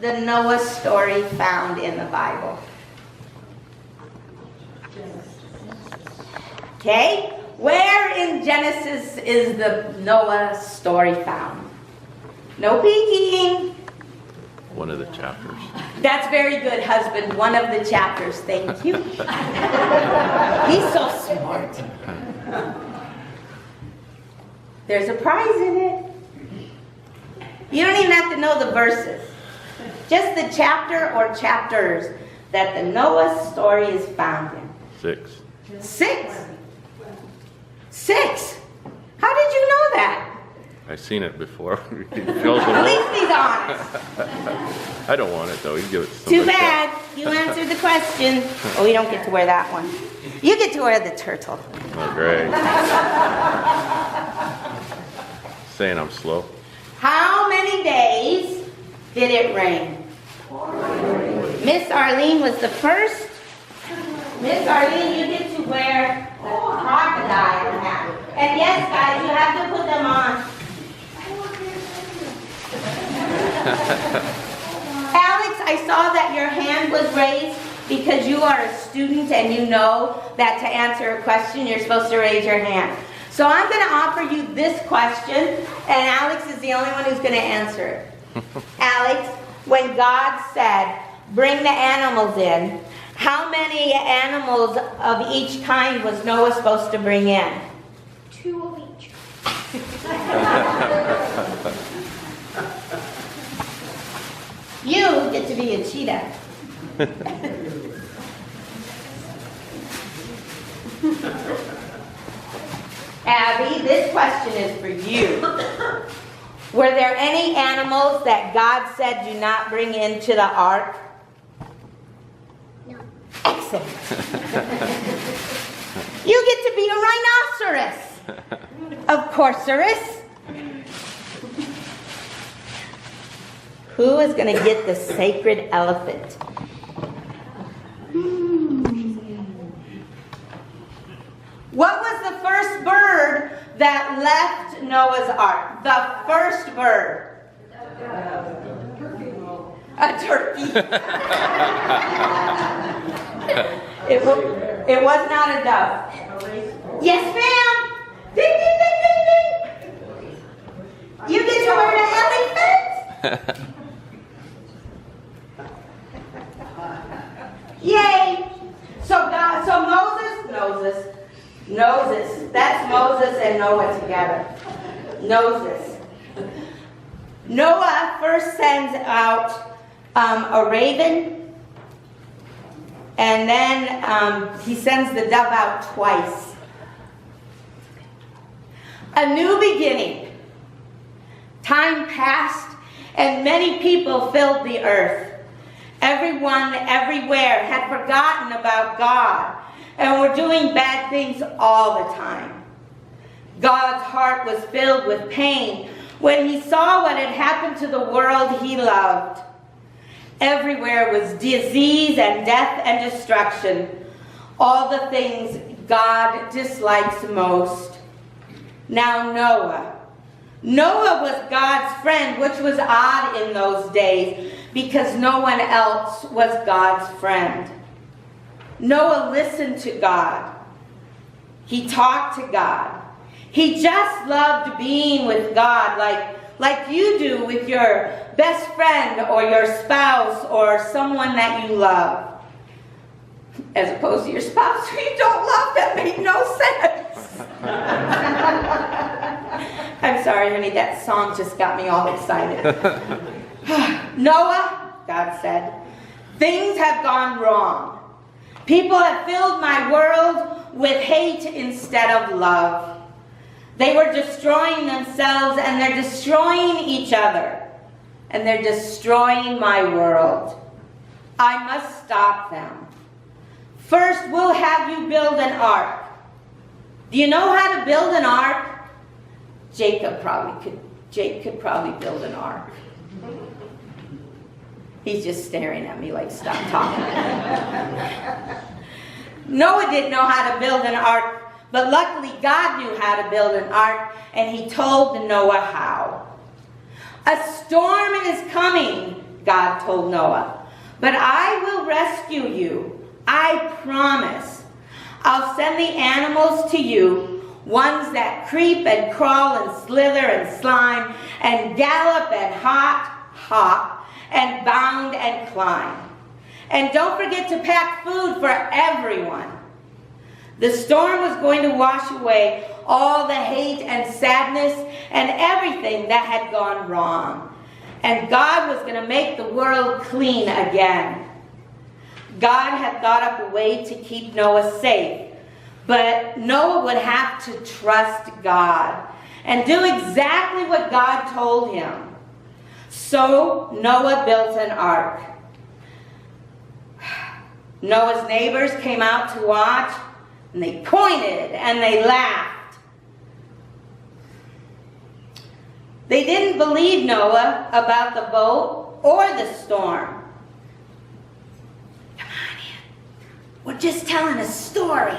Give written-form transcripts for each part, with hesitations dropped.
the Noah story found in the Bible? Okay, where in Genesis is the Noah story found? No peeking. One of the chapters. That's very good, husband. One of the chapters. Thank you. He's so smart. There's a prize in it. You don't even have to know the verses. Just the chapter or chapters that the Noah story is found in. 6. 6. 6. How did you know that? I've seen it before. At least he's honest. I don't want it though. You give it to somebody. Too bad. You answered the question. Oh, you don't get to wear that one. You get to wear the turtle. Oh, great. Saying I'm slow. How many days did it rain? 4 days. Miss Arlene was the first. Miss Arlene, you get to wear the crocodile hat. And yes, guys, you have to put them on. Alex, I saw that your hand was raised because you are a student and you know that to answer a question, you're supposed to raise your hand. So I'm going to offer you this question, and Alex is the only one who's going to answer it. Alex, when God said, bring the animals in, how many animals of each kind was Noah supposed to bring in? 2 of each. You get to be a cheetah. Abby, this question is for you. Were there any animals that God said do not bring into the ark? No. Excellent. You get to be a rhinoceros. Of course. Who is going to get the sacred elephant? What was the first bird that left Noah's ark? The first bird. A turkey. It was not a dove. Yes, ma'am. Ding, ding, ding, ding, ding. You get to wear the elephant. Yay! So Moses, that's Moses and Noah together. Noah first sends out a raven, and then he sends the dove out twice. A new beginning. Time passed, and many people filled the earth. Everyone, everywhere had forgotten about God and were doing bad things all the time. God's heart was filled with pain when he saw what had happened to the world he loved. Everywhere was disease and death and destruction, all the things God dislikes most. Now Noah was God's friend, which was odd in those days because no one else was God's friend. Noah listened to God. He talked to God. He just loved being with God like you do with your best friend or your spouse or someone that you love. As opposed to your spouse who you don't love, that made no sense. I'm sorry, honey, that song just got me all excited. Noah, God said, things have gone wrong. People have filled my world with hate instead of love. They were destroying themselves and they're destroying each other. And they're destroying my world. I must stop them. First, we'll have you build an ark. Do you know how to build an ark? Jake could probably build an ark. He's just staring at me like, stop talking. Noah didn't know how to build an ark, but luckily God knew how to build an ark, and he told Noah how. A storm is coming, God told Noah. But I will rescue you. I promise. I'll send the animals to you, ones that creep and crawl and slither and slime and gallop and hop and bound and climb. And don't forget to pack food for everyone. The storm was going to wash away all the hate and sadness and everything that had gone wrong. And God was going to make the world clean again. God had thought up a way to keep Noah safe, but Noah would have to trust God and do exactly what God told him. So Noah built an ark. Noah's neighbors came out to watch, and they pointed and they laughed. They didn't believe Noah about the boat or the storm. Come on in. We're just telling a story.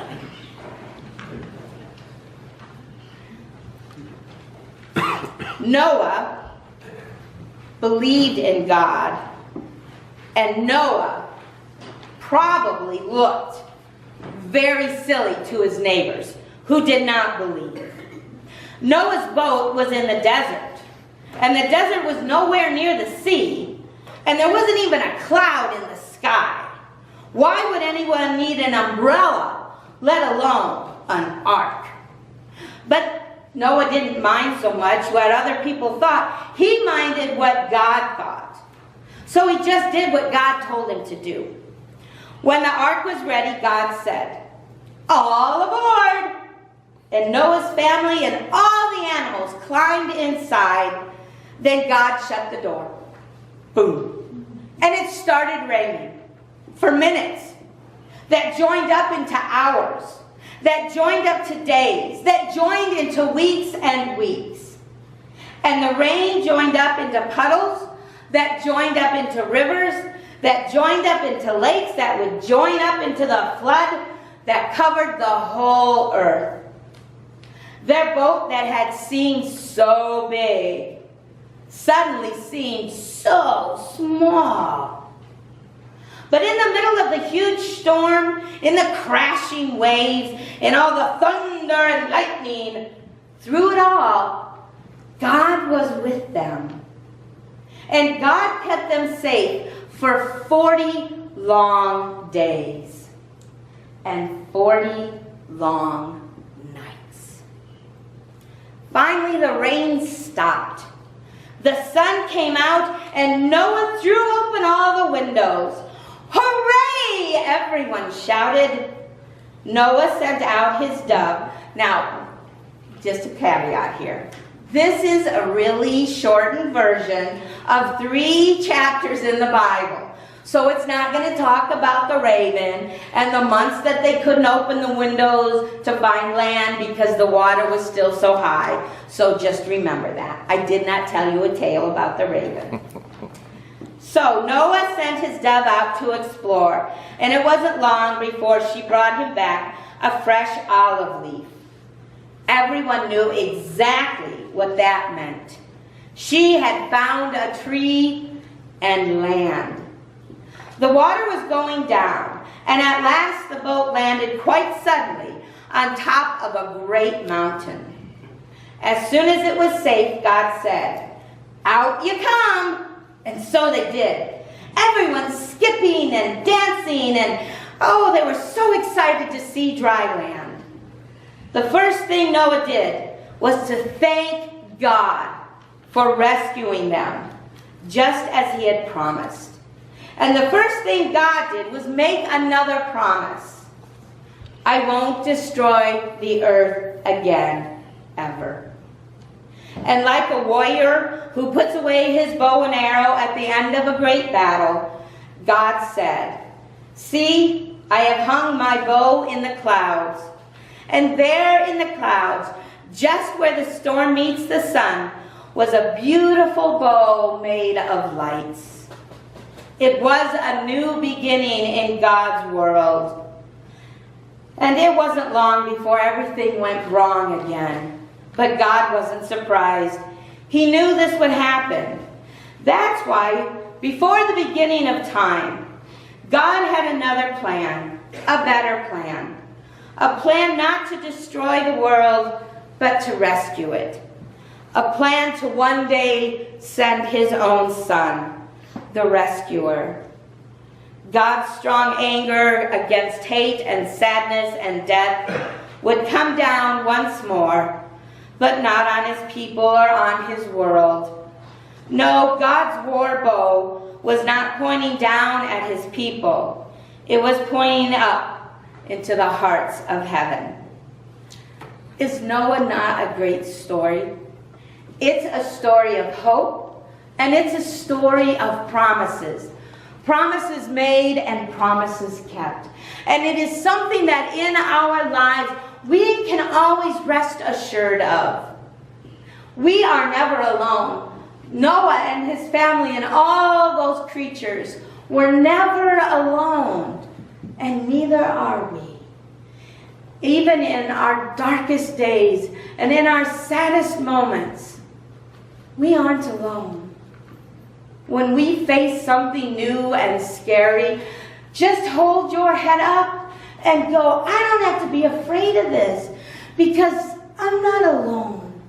Noah believed in God, and Noah probably looked very silly to his neighbors who did not believe. Noah's boat was in the desert, and the desert was nowhere near the sea, and there wasn't even a cloud in the sky. Why would anyone need an umbrella, let alone an ark? But Noah didn't mind so much what other people thought. He minded what God thought. So he just did what God told him to do. When the ark was ready, God said, "All aboard!" And Noah's family and all the animals climbed inside. Then God shut the door. Boom. And it started raining for minutes that joined up into hours, that joined up to days, that joined into weeks and weeks. And the rain joined up into puddles, that joined up into rivers, that joined up into lakes, that would join up into the flood that covered the whole earth. Their boat that had seemed so big suddenly seemed so small. But in the middle of the huge storm, in the crashing waves, in all the thunder and lightning, through it all, God was with them. And God kept them safe for 40 long days and 40 long nights. Finally, the rain stopped. The sun came out, and Noah threw open all the windows. "Hooray!" everyone shouted. Noah sent out his dove. Now, just a caveat here. This is a really shortened version of 3 chapters in the Bible. So it's not going to talk about the raven and the months that they couldn't open the windows to find land because the water was still so high. So just remember that. I did not tell you a tale about the raven. So Noah sent his dove out to explore, and it wasn't long before she brought him back a fresh olive leaf. Everyone knew exactly what that meant. She had found a tree and land. The water was going down, and at last the boat landed quite suddenly on top of a great mountain. As soon as it was safe, God said, "Out you come!" And so they did. Everyone skipping and dancing, and oh, they were so excited to see dry land. The first thing Noah did was to thank God for rescuing them, just as he had promised. And the first thing God did was make another promise. "I won't destroy the earth again, ever." And like a warrior who puts away his bow and arrow at the end of a great battle, God said, "See, I have hung my bow in the clouds." And there in the clouds, just where the storm meets the sun, was a beautiful bow made of lights. It was a new beginning in God's world. And it wasn't long before everything went wrong again. But God wasn't surprised. He knew this would happen. That's why before the beginning of time, God had another plan, a better plan. A plan not to destroy the world, but to rescue it. A plan to one day send his own son, the rescuer. God's strong anger against hate and sadness and death would come down once more, but not on his people or on his world. No, God's war bow was not pointing down at his people. It was pointing up into the hearts of heaven. Is Noah not a great story? It's a story of hope, and it's a story of promises. Promises made and promises kept. And it is something that in our lives we can always rest assured of. We are never alone. Noah and his family and all those creatures were never alone. And neither are we. Even in our darkest days and in our saddest moments, we aren't alone. When we face something new and scary, just hold your head up and go, I don't have to be afraid of this because I'm not alone.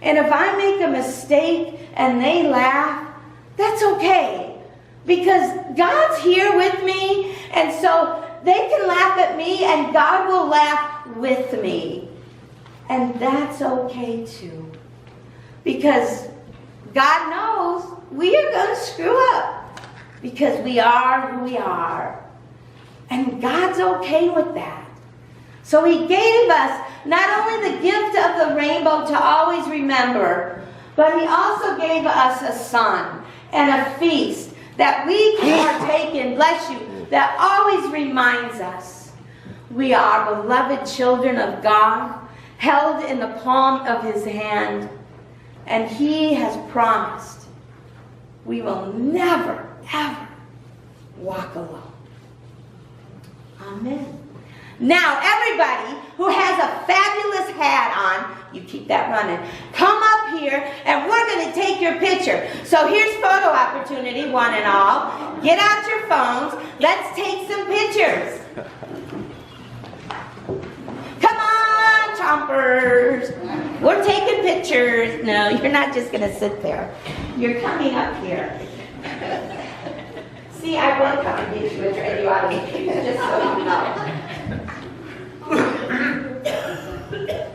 And if I make a mistake and they laugh, that's okay. Because God's here with me, and so they can laugh at me and God will laugh with me. And that's okay too. Because God knows we are going to screw up. Because we are who we are. And God's okay with that. So he gave us not only the gift of the rainbow to always remember, but he also gave us a son and a feast that we can partake in, bless you, that always reminds us we are beloved children of God, held in the palm of his hand, and he has promised we will never, ever walk alone. Amen. Now, everybody who has a fabulous hat on, you keep that running, come up here and we're going to take your picture. So here's photo opportunity, one and all. Get out your phones. Let's take some pictures. Come on, chompers. We're taking pictures. No, you're not just going to sit there. You're coming up here. See, I will come and get you a trade you out of me, just so you know.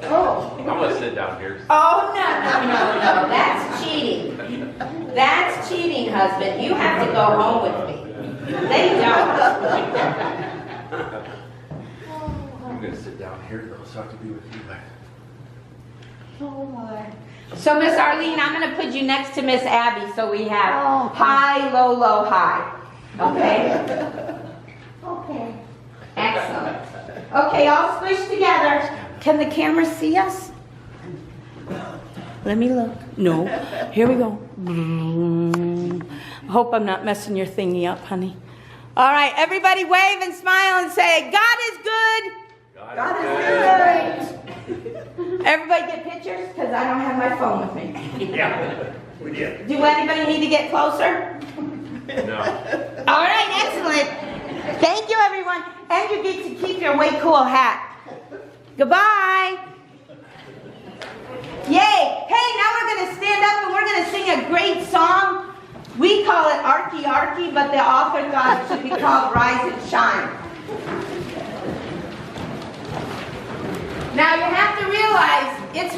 Oh. I'm going to sit down here. Oh, no. That's cheating. That's cheating, husband. You have to go home with me. They don't. I'm going to sit down here, though, so I can be with you. Oh, Lord. So, Miss Arlene, I'm going to put you next to Miss Abby so we have high, low, low, high. Okay? Okay. Excellent. Okay, all squished together. Can the camera see us? Let me look. No. Here we go. I hope I'm not messing your thingy up, honey. All right, everybody wave and smile and say, God is good. God is good. Everybody get pictures? Because I don't have my phone with me. Yeah, we did. Do anybody need to get closer? No. All right, excellent. Thank you, everyone. And you get to keep your way cool hat. Goodbye. Yay. Hey, now we're going to stand up and we're going to sing a great song. We call it Arky Arky, but the author thought it should be called Rise and Shine. Now you have to realize it's